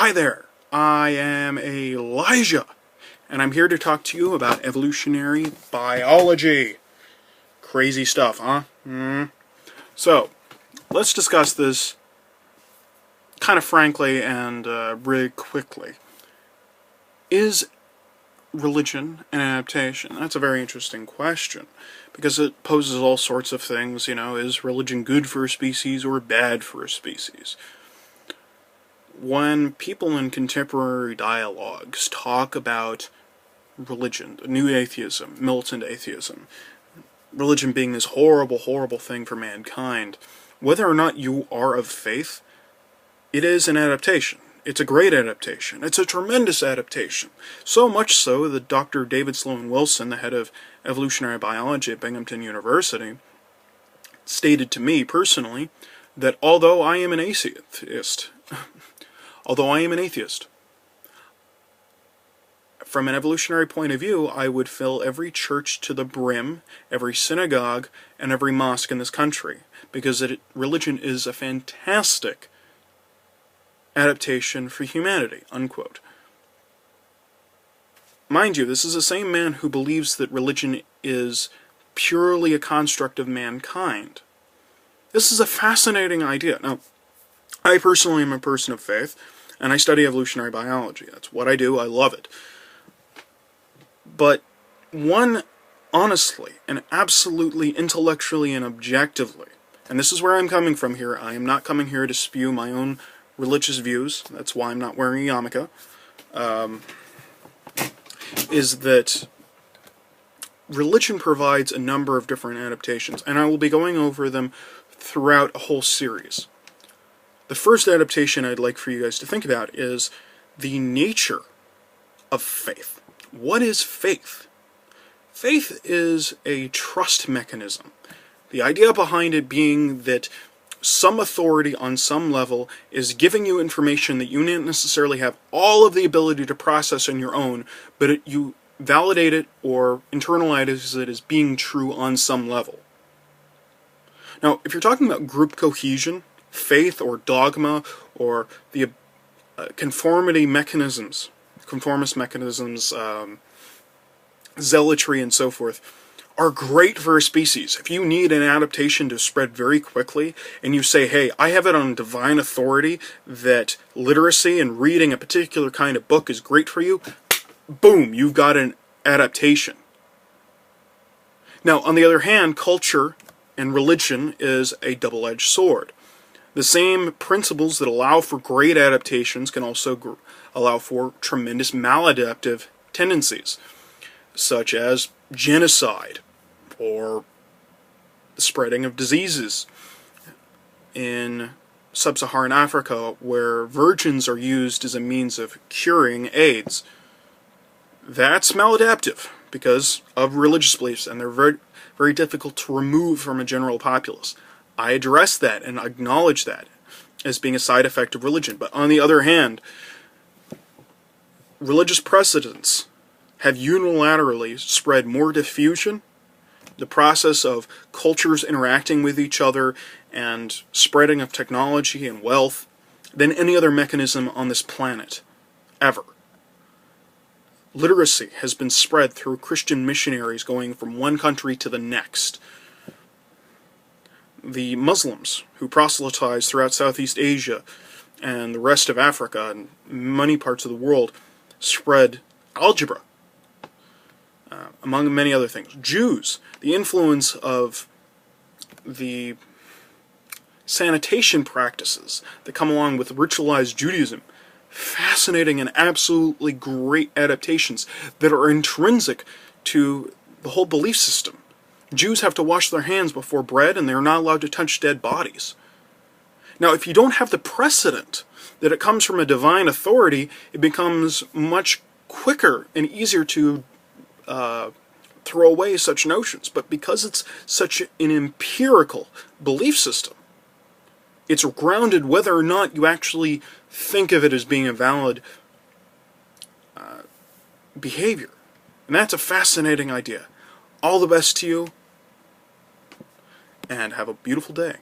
Hi there, I am Elijah, and I'm here to talk to you about evolutionary biology. Crazy stuff, huh? So, let's discuss this kind of frankly and really quickly. Is religion an adaptation? That's a very interesting question, because it poses all sorts of things, is religion good for a species or bad for a species? When people in contemporary dialogues talk about religion, new atheism, militant atheism, religion being this horrible, horrible thing for mankind, whether or not you are of faith, it is an adaptation. It's a great adaptation. It's a tremendous adaptation. So much so that Dr. David Sloan Wilson, the head of evolutionary biology at Binghamton University, stated to me personally that although I am an atheist, from an evolutionary point of view, I would fill every church to the brim, every synagogue, and every mosque in this country, because religion is a fantastic adaptation for humanity, unquote. Mind you, this is the same man who believes that religion is purely a construct of mankind. This is a fascinating idea. Now, I personally am a person of faith, and I study evolutionary biology. That's what I do. I love it. But one, honestly, and absolutely intellectually and objectively, and this is where I'm coming from here, I am not coming here to spew my own religious views, that's why I'm not wearing a yarmulke, is that religion provides a number of different adaptations, and I will be going over them throughout a whole series. The first adaptation I'd like for you guys to think about is the nature of faith. What is faith? Faith is a trust mechanism. The idea behind it being that some authority on some level is giving you information that you don't necessarily have all of the ability to process on your own, but you validate it or internalize it as being true on some level. Now, if you're talking about group cohesion, faith or dogma, or the conformist mechanisms, zealotry and so forth, are great for a species. If you need an adaptation to spread very quickly, and you say, hey, I have it on divine authority that literacy and reading a particular kind of book is great for you, boom, you've got an adaptation. Now, on the other hand, culture and religion is a double-edged sword. The same principles that allow for great adaptations can also allow for tremendous maladaptive tendencies, such as genocide or the spreading of diseases in sub-Saharan Africa, where virgins are used as a means of curing AIDS. That's maladaptive because of religious beliefs, and they're very, very difficult to remove from a general populace. I address that and acknowledge that as being a side effect of religion. But on the other hand, religious precedents have unilaterally spread more diffusion, the process of cultures interacting with each other and spreading of technology and wealth, than any other mechanism on this planet, ever. Literacy has been spread through Christian missionaries going from one country to the next. The Muslims who proselytize throughout Southeast Asia and the rest of Africa and many parts of the world spread algebra, among many other things. Jews, the influence of the sanitation practices that come along with ritualized Judaism, fascinating and absolutely great adaptations that are intrinsic to the whole belief system. Jews have to wash their hands before bread, and they're not allowed to touch dead bodies. Now, if you don't have the precedent that it comes from a divine authority, it becomes much quicker and easier to throw away such notions. But because it's such an empirical belief system, it's grounded whether or not you actually think of it as being a valid behavior. And that's a fascinating idea. All the best to you, and have a beautiful day.